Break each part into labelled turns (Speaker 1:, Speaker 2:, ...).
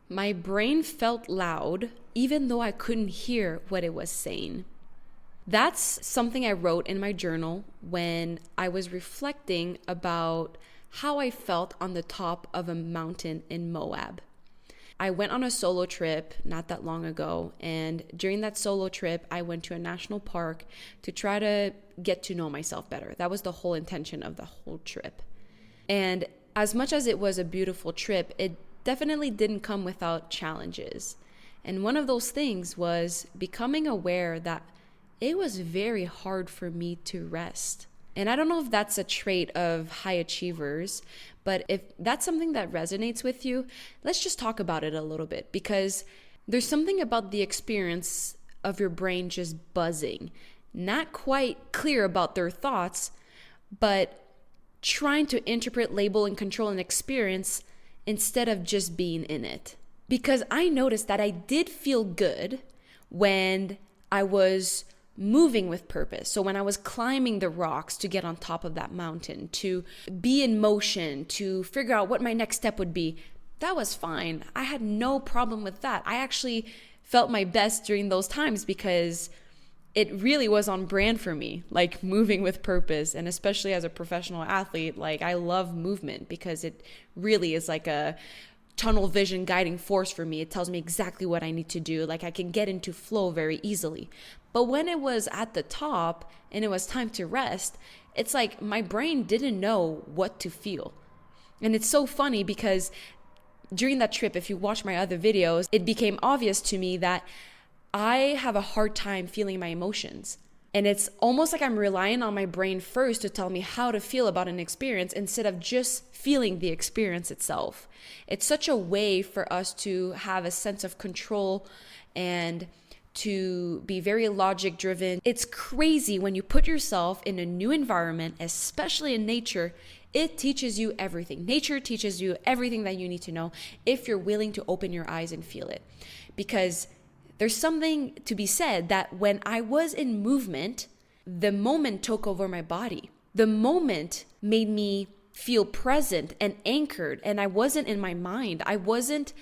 Speaker 1: My brain felt loud, even though I couldn't hear what it was saying. That's something I wrote in my journal when I was reflecting about how I felt on the top of a mountain in Moab. I went on a solo trip not that long ago, and during that solo trip, I went to a national park to try to get to know myself better. That was the whole intention of the whole trip. And as much as it was a beautiful trip, it definitely didn't come without challenges. And one of those things was becoming aware that it was very hard for me to rest. And I don't know if that's a trait of high achievers, but if that's something that resonates with you, let's just talk about it a little bit, because there's something about the experience of your brain just buzzing, not quite clear about their thoughts, but trying to interpret, label, and control an experience instead of just being in it. Because I noticed that I did feel good when I was moving with purpose. So when I was climbing the rocks to get on top of that mountain, to be in motion, to figure out what my next step would be, that was fine. I had no problem with that. I actually felt my best during those times because it really was on brand for me, like moving with purpose. And especially as a professional athlete, like I love movement because it really is like a tunnel vision guiding force for me. It tells me exactly what I need to do. Like I can get into flow very easily. But when it was at the top and it was time to rest, it's like my brain didn't know what to feel. And it's so funny because during that trip, if you watch my other videos, it became obvious to me that I have a hard time feeling my emotions. And it's almost like I'm relying on my brain first to tell me how to feel about an experience instead of just feeling the experience itself. It's such a way for us to have a sense of control and to be very logic driven. It's crazy when you put yourself in a new environment, especially in nature. It teaches you everything. Nature teaches you everything that you need to know if you're willing to open your eyes and feel it. Because there's something to be said that when I was in movement, the moment took over my body. The moment made me feel present and anchored, and I wasn't in my mind. I wasn't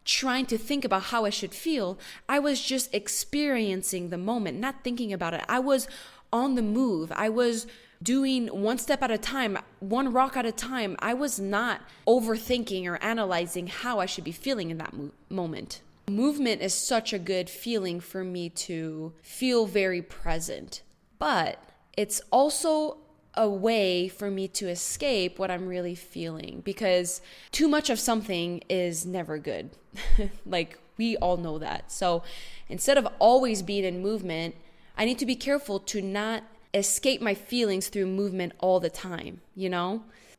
Speaker 1: trying to think about how I should feel. I was just experiencing the moment, not thinking about it. I was on the move. I was doing one step at a time, one rock at a time. I was not overthinking or analyzing how I should be feeling in that moment. Movement is such a good feeling for me to feel very present, but it's also a way for me to escape what I'm really feeling, because too much of something is never good. Like we all know that. So instead of always being in movement, I need to be careful to not escape my feelings through movement all the time,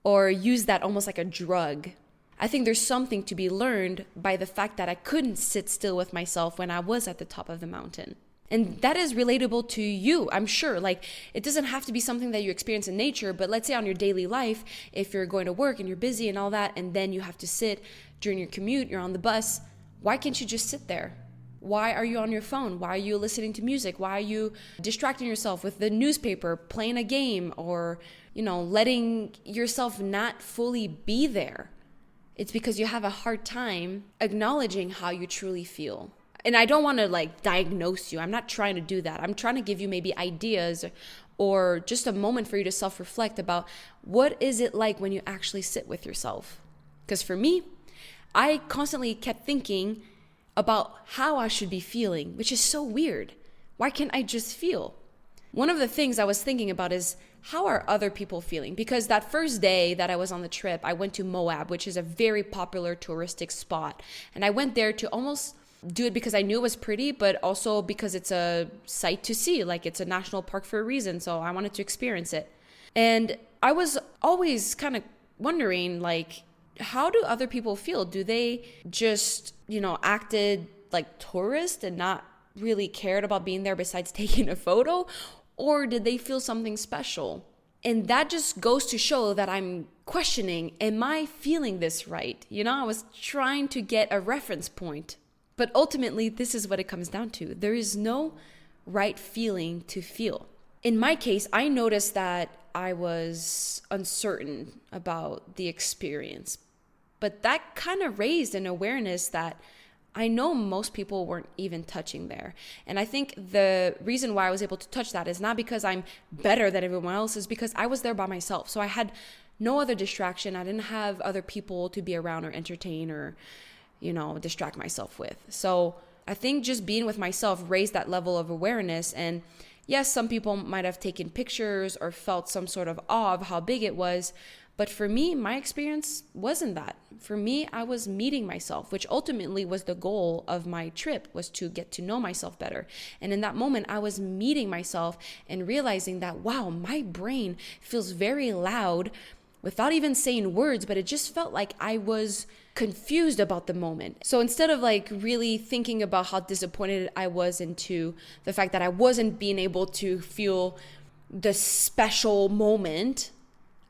Speaker 1: or use that almost like a drug. I think there's something to be learned by the fact that I couldn't sit still with myself when I was at the top of the mountain. And that is relatable to you, I'm sure. Like, it doesn't have to be something that you experience in nature, but let's say on your daily life, if you're going to work and you're busy and all that, and then you have to sit during your commute, you're on the bus, why can't you just sit there? Why are you on your phone? Why are you listening to music? Why are you distracting yourself with the newspaper, playing a game, or, letting yourself not fully be there? It's because you have a hard time acknowledging how you truly feel. And I don't want to diagnose you. I'm not trying to do that. I'm trying to give you maybe ideas or just a moment for you to self-reflect about what is it like when you actually sit with yourself. Because for me, I constantly kept thinking about how I should be feeling, which is so weird. Why can't I just feel? One of the things I was thinking about is, how are other people feeling? Because that first day that I was on the trip, I went to Moab, which is a very popular touristic spot. And I went there to almost do it because I knew it was pretty, but also because it's a sight to see. Like, it's a national park for a reason, so I wanted to experience it. And I was always kind of wondering, how do other people feel? Do they just, acted like tourists and not really cared about being there besides taking a photo? Or did they feel something special? And that just goes to show that I'm questioning, am I feeling this right? I was trying to get a reference point. But ultimately, this is what it comes down to. There is no right feeling to feel. In my case, I noticed that I was uncertain about the experience. But that kind of raised an awareness that I know most people weren't even touching there. And I think the reason why I was able to touch that is not because I'm better than everyone else, is because I was there by myself. So I had no other distraction. I didn't have other people to be around or entertain or, distract myself with. So I think just being with myself raised that level of awareness. And yes, some people might have taken pictures or felt some sort of awe of how big it was. But for me, my experience wasn't that. For me, I was meeting myself, which ultimately was the goal of my trip, was to get to know myself better. And in that moment, I was meeting myself and realizing that, wow, my brain feels very loud without even saying words, but it just felt like I was confused about the moment. So instead of really thinking about how disappointed I was into the fact that I wasn't being able to feel the special moment,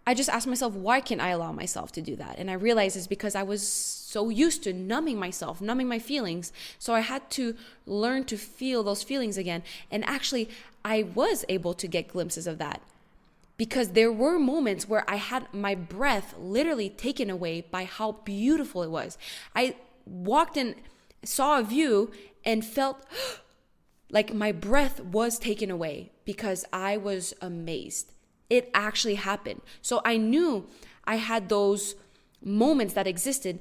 Speaker 1: I just asked myself, why can't I allow myself to do that? And I realized it's because I was so used to numbing myself, numbing my feelings. So I had to learn to feel those feelings again. And actually, I was able to get glimpses of that, because there were moments where I had my breath literally taken away by how beautiful it was. I walked and saw a view and felt like my breath was taken away because I was amazed. It actually happened. So I knew I had those moments that existed,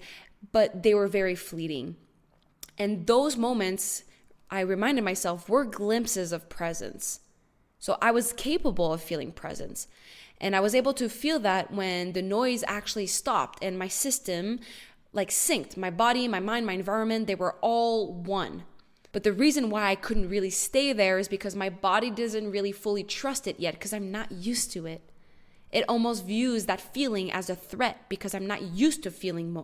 Speaker 1: but they were very fleeting. And those moments, I reminded myself, were glimpses of presence. So I was capable of feeling presence. And I was able to feel that when the noise actually stopped and my system synced. My body, my mind, my environment, they were all one. But the reason why I couldn't really stay there is because my body doesn't really fully trust it yet, because I'm not used to it. It almost views that feeling as a threat because I'm not used to feeling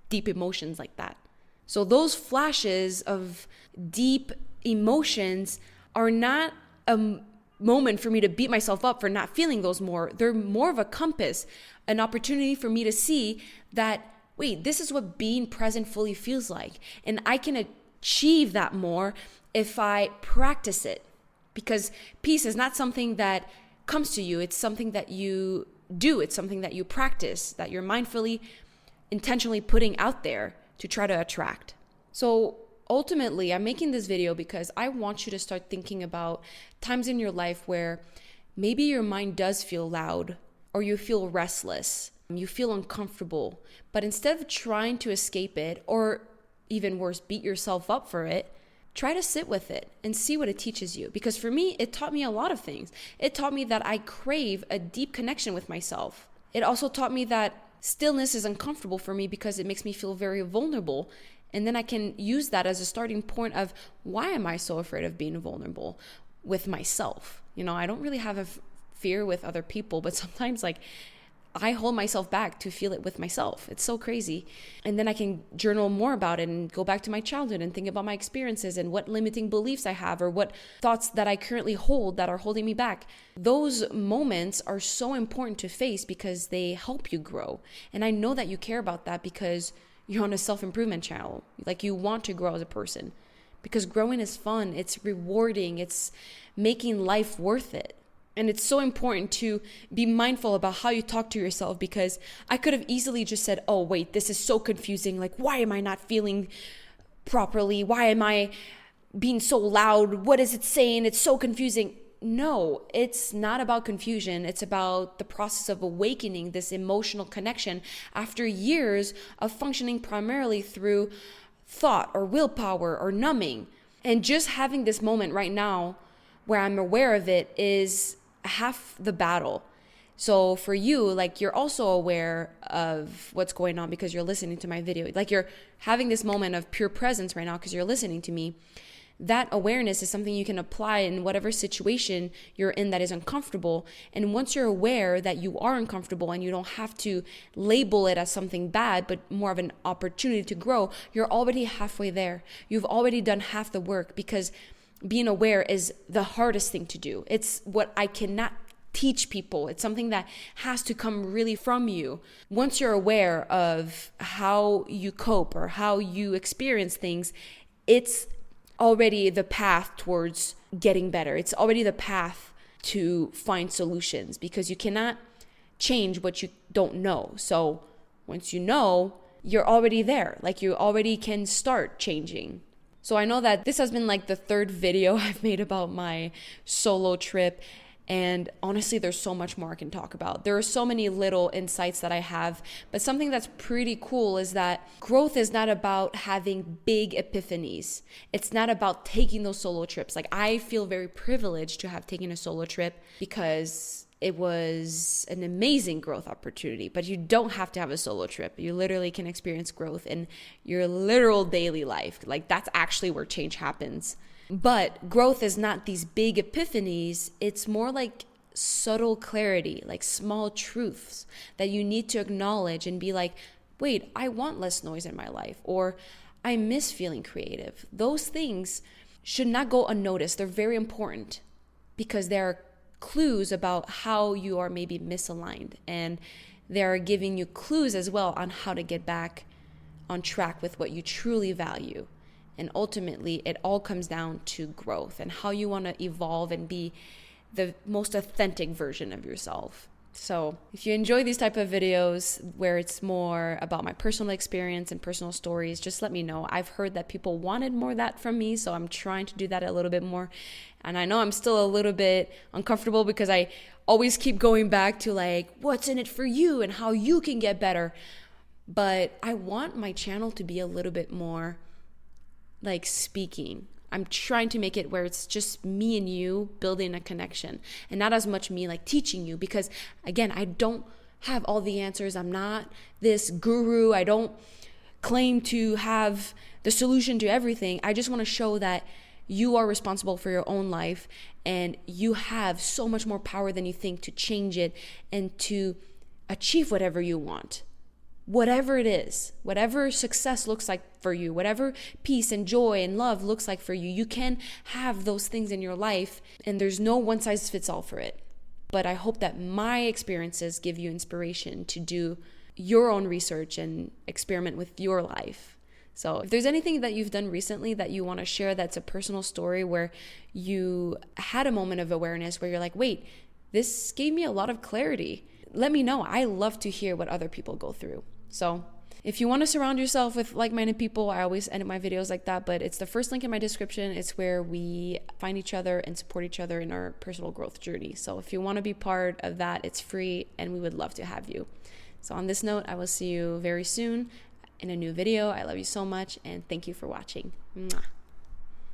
Speaker 1: deep emotions like that. So those flashes of deep emotions are not a moment for me to beat myself up for not feeling those more. They're more of a compass, an opportunity for me to see that, wait, this is what being present fully feels like. And I can achieve that more if I practice it, because peace is not something that comes to you. It's something that you do. It's something that you practice, that you're mindfully, intentionally putting out there to try to attract. So ultimately, I'm making this video because I want you to start thinking about times in your life where maybe your mind does feel loud, or you feel restless, you feel uncomfortable, but instead of trying to escape it, or even worse, beat yourself up for it, try to sit with it and see what it teaches you. Because for me, it taught me a lot of things. It taught me that I crave a deep connection with myself. It also taught me that stillness is uncomfortable for me because it makes me feel very vulnerable. And then I can use that as a starting point of, why am I so afraid of being vulnerable with myself? I don't really have a fear with other people, but sometimes I hold myself back to feel it with myself. It's so crazy. And then I can journal more about it and go back to my childhood and think about my experiences and what limiting beliefs I have, or what thoughts that I currently hold that are holding me back. Those moments are so important to face because they help you grow. And I know that you care about that because you're on a self-improvement channel. You want to grow as a person, because growing is fun. It's rewarding. It's making life worth it. And it's so important to be mindful about how you talk to yourself, because I could have easily just said, oh, wait, this is so confusing. Why am I not feeling properly? Why am I being so loud? What is it saying? It's so confusing. No, it's not about confusion. It's about the process of awakening this emotional connection after years of functioning primarily through thought or willpower or numbing. And just having this moment right now where I'm aware of it is half the battle. So for you, you're also aware of what's going on because you're listening to my video. You're having this moment of pure presence right now because you're listening to me. That awareness is something you can apply in whatever situation you're in that is uncomfortable. And once you're aware that you are uncomfortable and you don't have to label it as something bad, but more of an opportunity to grow, you're already halfway there. You've already done half the work, because being aware is the hardest thing to do. It's what I cannot teach people. It's something that has to come really from you. Once you're aware of how you cope or how you experience things, it's already the path towards getting better. It's already the path to find solutions, because you cannot change what you don't know. So once you know, you're already there. Like you already can start changing. So I know that this has been like the third video I've made about my solo trip. And honestly, there's so much more I can talk about. There are so many little insights that I have, but something that's pretty cool is that growth is not about having big epiphanies. It's not about taking those solo trips. Like I feel very privileged to have taken a solo trip because it was an amazing growth opportunity, but you don't have to have a solo trip. You literally can experience growth in your literal daily life. Like that's actually where change happens. But growth is not these big epiphanies. It's more like subtle clarity, like small truths that you need to acknowledge and be like, wait, I want less noise in my life, or I miss feeling creative. Those things should not go unnoticed. They're very important because they're clues about how you are maybe misaligned, and they're giving you clues as well on how to get back on track with what you truly value. And ultimately, it all comes down to growth and how you want to evolve and be the most authentic version of yourself. So if you enjoy these type of videos where it's more about my personal experience and personal stories, just let me know. I've heard that people wanted more of that from me, so I'm trying to do that a little bit more. And I know I'm still a little bit uncomfortable because I always keep going back to like, what's in it for you and how you can get better. But I want my channel to be a little bit more like speaking. I'm trying to make it where it's just me and you building a connection and not as much me like teaching you, because again, I don't have all the answers. I'm not this guru. I don't claim to have the solution to everything. I just want to show that you are responsible for your own life and you have so much more power than you think to change it and to achieve whatever you want. Whatever it is, whatever success looks like for you, whatever peace and joy and love looks like for you, you can have those things in your life, and there's no one size fits all for it. But I hope that my experiences give you inspiration to do your own research and experiment with your life. So if there's anything that you've done recently that you want to share that's a personal story where you had a moment of awareness where you're like, wait, this gave me a lot of clarity, let me know. I love to hear what other people go through. So if you want to surround yourself with like-minded people, I always end my videos like that, but it's the first link in my description. It's where we find each other and support each other in our personal growth journey. So if you want to be part of that, it's free and we would love to have you. So on this note, I will see you very soon in a new video. I love you so much and thank you for watching. Mwah.